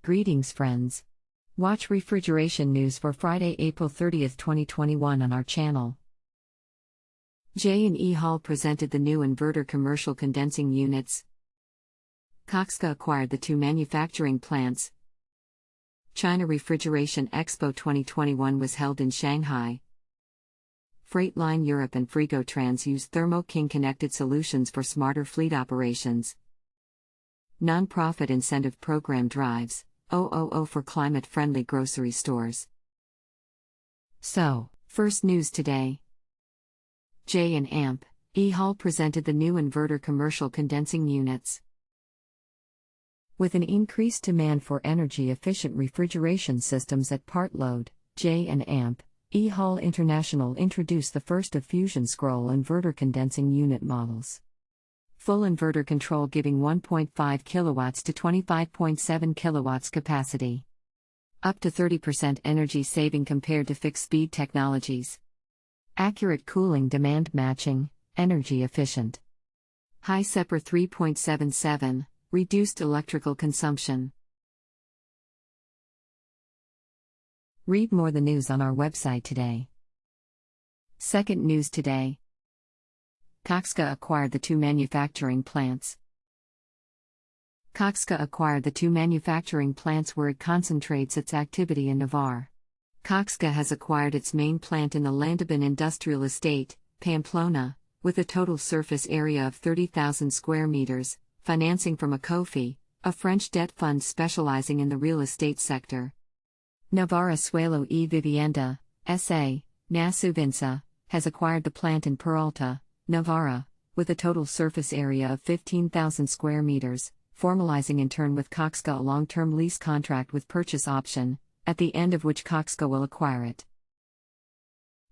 Greetings, friends. Watch refrigeration news for Friday, April 30, 2021 on our channel. J&E Hall presented the new inverter commercial condensing units. Koxka acquired the 2 manufacturing plants. China Refrigeration Expo 2021 was held in Shanghai. Line Europe and Frigo-Trans use Thermo King Connected Solutions for smarter fleet operations. Non-profit incentive program drives 000 for climate-friendly grocery stores. So, first news today. J&E Hall presented the new inverter commercial condensing units. With an increased demand for energy-efficient refrigeration systems at part load, J&E Hall International introduced the first of Fusion Scroll inverter condensing unit models. Full inverter control giving 1.5 kilowatts to 25.7 kilowatts capacity. Up to 30% energy saving compared to fixed-speed technologies. Accurate cooling demand matching, energy efficient. High SEPR 3.77, reduced electrical consumption. Read more the news on our website today. Second news today. Koxka acquired the 2 manufacturing plants. Koxka acquired the 2 manufacturing plants where it concentrates its activity in Navarre. Koxka has acquired its main plant in the Landabin Industrial Estate, Pamplona, with a total surface area of 30,000 square meters, financing from ACOFI, a French debt fund specializing in the real estate sector. Navarra Suelo y Vivienda, S.A., Nasuvinsa, has acquired the plant in Peralta, Navarra, with a total surface area of 15,000 square meters, formalizing in turn with Koxka a long-term lease contract with purchase option, at the end of which Koxka will acquire it.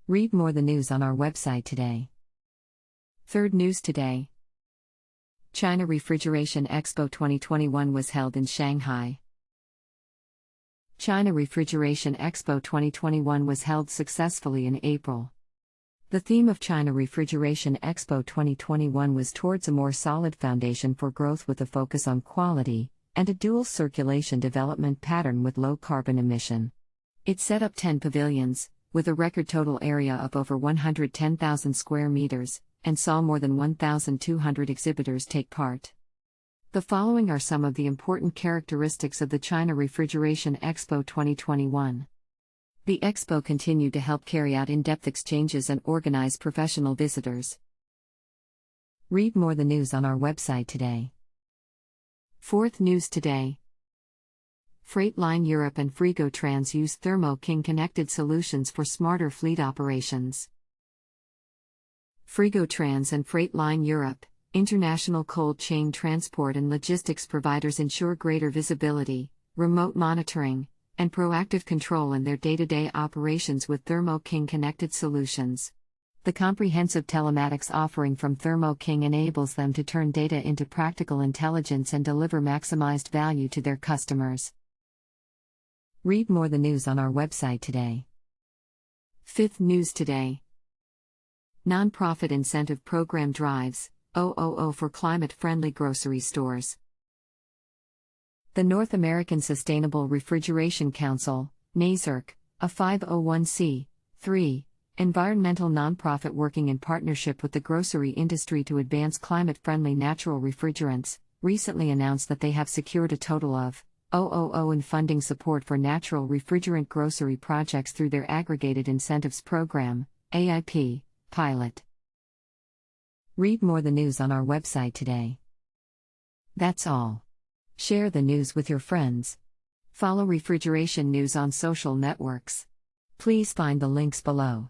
Read more the news on our website today. Third news today. China Refrigeration Expo 2021 was held in Shanghai. China Refrigeration Expo 2021 was held successfully in April. The theme of China Refrigeration Expo 2021 was towards a more solid foundation for growth with a focus on quality, and a dual circulation development pattern with low carbon emission. It set up 10 pavilions, with a record total area of over 110,000 square meters, and saw more than 1,200 exhibitors take part. The following are some of the important characteristics of the China Refrigeration Expo 2021. The Expo continued to help carry out in-depth exchanges and organize professional visitors. Read more the news on our website today. Fourth news today. Line Europe and Frigo-Trans use Thermo King Connected Solutions for smarter fleet operations. Frigo-Trans and Line Europe, international cold chain transport and logistics providers ensure greater visibility, remote monitoring, and proactive control in their day-to-day operations with Thermo King Connected Solutions. The comprehensive telematics offering from Thermo King enables them to turn data into practical intelligence and deliver maximized value to their customers. Read more the news on our website today. Fifth news today. Non-profit incentive program drives 000 for climate-friendly grocery stores. The North American Sustainable Refrigeration Council, NASERC, a 501c3 environmental nonprofit working in partnership with the grocery industry to advance climate-friendly natural refrigerants, recently announced that they have secured a total of 000 in funding support for natural refrigerant grocery projects through their Aggregated Incentives Program, AIP, pilot. Read more the news on our website today. That's all. Share the news with your friends. Follow refrigeration news on social networks. Please find the links below.